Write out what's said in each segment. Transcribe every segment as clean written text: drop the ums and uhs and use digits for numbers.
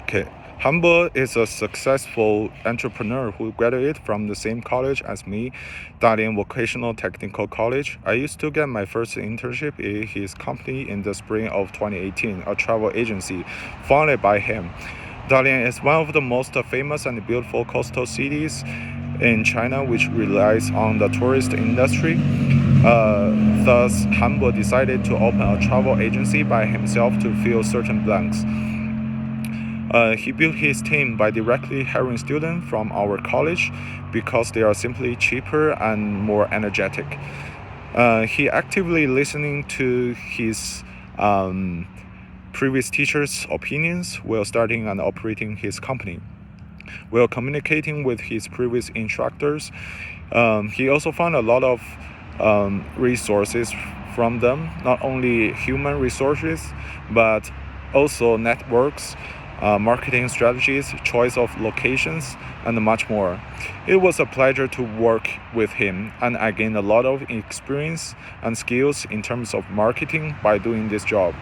Okay. Hambo is a successful entrepreneur who graduated from the same college as me, Dalian Vocational Technical College. I used to get my first internship in his company in the spring of 2018, a travel agency founded by him. Dalian is one of the most famous and beautiful coastal cities in China, which relies on the tourist industry. Thus, Hambo decided to open a travel agency by himself to fill certain blanks. He built his team by directly hiring students from our college because they are simply cheaper and more energetic. He actively listening to his previous teachers' opinions while starting and operating his company. While communicating with his previous instructors, he also found a lot of resources from them, not only human resources, but also networks, marketing strategies, choice of locations, and much more. It was a pleasure to work with him, and I gained a lot of experience and skills in terms of marketing by doing this job.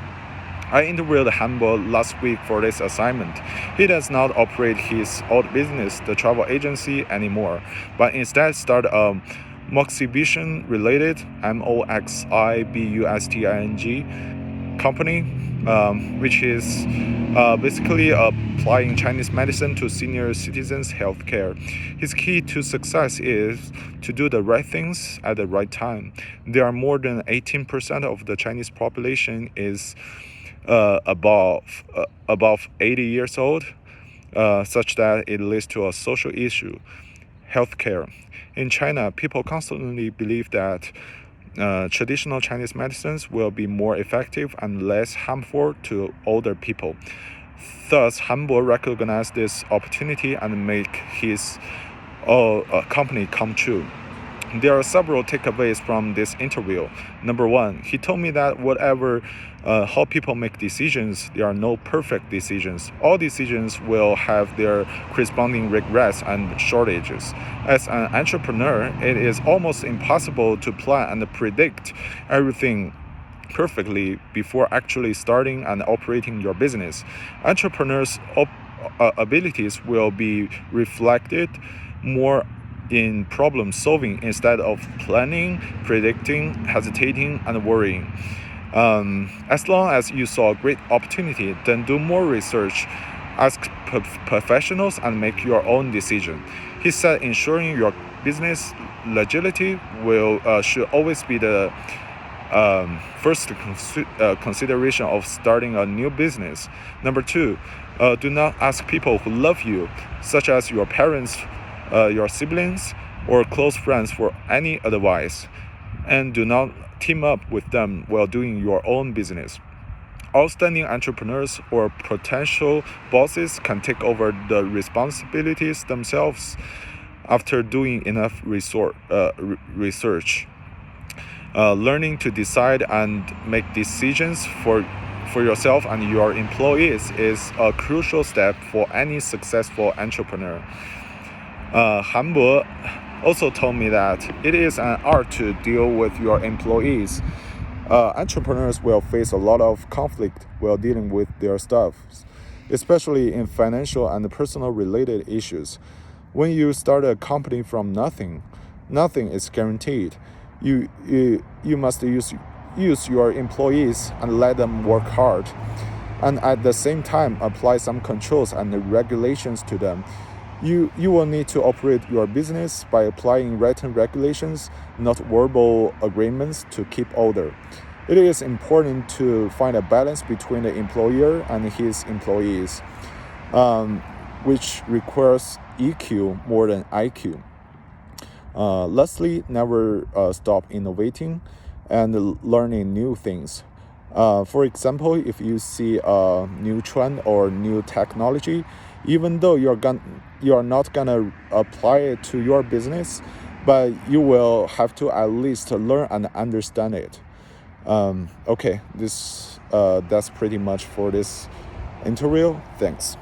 I interviewed Hambo last week for this assignment. He does not operate his old business, the travel agency, anymore, but instead started a moxibustion related moxibusting company, which is basically applying Chinese medicine to senior citizens' healthcare. His key to success is to do the right things at the right time. There are more than 18% of the Chinese population is above 80 years old, such that it leads to a social issue, healthcare. In China, people constantly believe that traditional Chinese medicines will be more effective and less harmful to older people. Thus, Hambo recognized this opportunity and make his company come true. There are several takeaways from this interview. Number one, he told me that how people make decisions, there are no perfect decisions. All decisions will have their corresponding regrets and shortages. As an entrepreneur, it is almost impossible to plan and predict everything perfectly before actually starting and operating your business. Entrepreneurs' abilities will be reflected more in problem solving instead of planning, predicting, hesitating, and worrying. As long as you saw a great opportunity, then do more research, ask professionals, and make your own decision. He said ensuring your business legitimacy should always be the first consideration of starting a new business. Number two, do not ask people who love you, such as your parents, your siblings, or close friends for any advice, and do not team up with them while doing your own business. Outstanding entrepreneurs or potential bosses can take over the responsibilities themselves after doing enough research. Learning to decide and make decisions for yourself and your employees is a crucial step for any successful entrepreneur. Hambo also told me that it is an art to deal with your employees. Entrepreneurs will face a lot of conflict while dealing with their staff, especially in financial and personal related issues. When you start a company from nothing is guaranteed. You must use your employees and let them work hard, and at the same time apply some controls and regulations to them. You will need to operate your business by applying written regulations, not verbal agreements, to keep order. It is important to find a balance between the employer and his employees, which requires EQ more than IQ. Lastly, never stop innovating and learning new things. For example, if you see a new trend or new technology, even though you are not gonna apply it to your business, but you will have to at least learn and understand it. Okay, that's pretty much for this interview. Thanks.